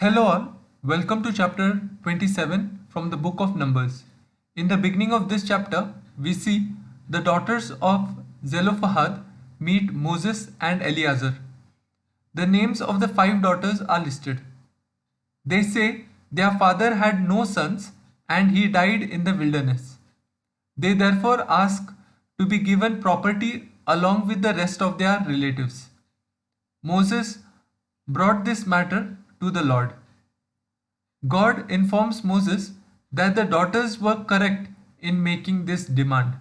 Hello all, welcome to chapter 27 from the book of Numbers. In the beginning of this chapter, we see the daughters of Zelophehad meet Moses and Eleazar. The names of the five daughters are listed. They say their father had no sons and he died in the wilderness. They therefore ask to be given property along with the rest of their relatives. Moses brought this matter to the Lord. God informs Moses that the daughters were correct in making this demand.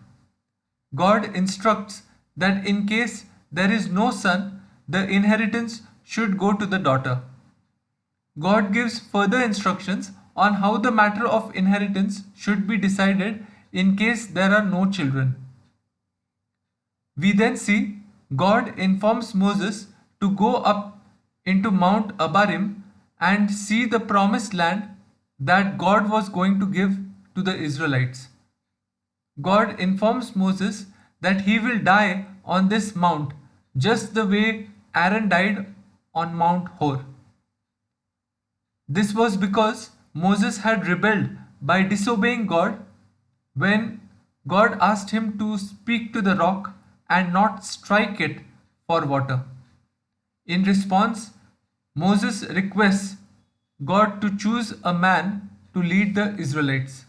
God instructs that in case there is no son, the inheritance should go to the daughter. God gives further instructions on how the matter of inheritance should be decided in case there are no children. We then see God informs Moses to go up into Mount Abarim and see the promised land that God was going to give to the Israelites. God informs Moses that he will die on this mount just the way Aaron died on Mount Hor. This was because Moses had rebelled by disobeying God when God asked him to speak to the rock and not strike it for water. In response, Moses requests God to choose a man to lead the Israelites.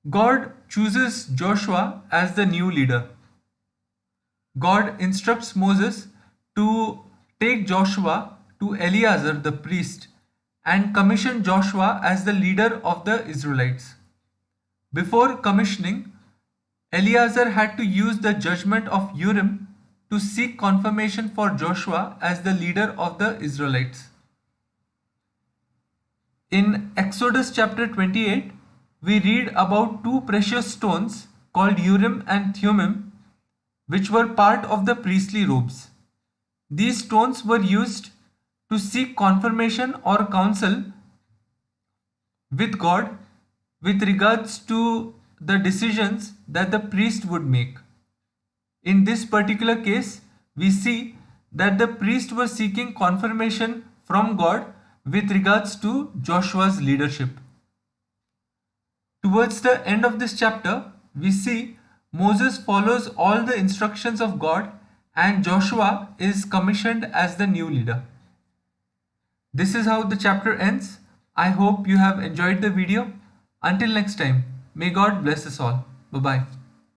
God chooses Joshua as the new leader. God instructs Moses to take Joshua to Eleazar the priest and commission Joshua as the leader of the Israelites. Before commissioning, Eleazar had to use the judgment of Urim to seek confirmation for Joshua as the leader of the Israelites. In Exodus chapter 28, we read about two precious stones called Urim and Thummim, which were part of the priestly robes. These stones were used to seek confirmation or counsel with God with regards to the decisions that the priest would make. In this particular case, we see that the priest was seeking confirmation from God with regards to Joshua's leadership. Towards the end of this chapter, we see Moses follows all the instructions of God and Joshua is commissioned as the new leader. This is how the chapter ends. I hope you have enjoyed the video. Until next time, may God bless us all. Bye bye.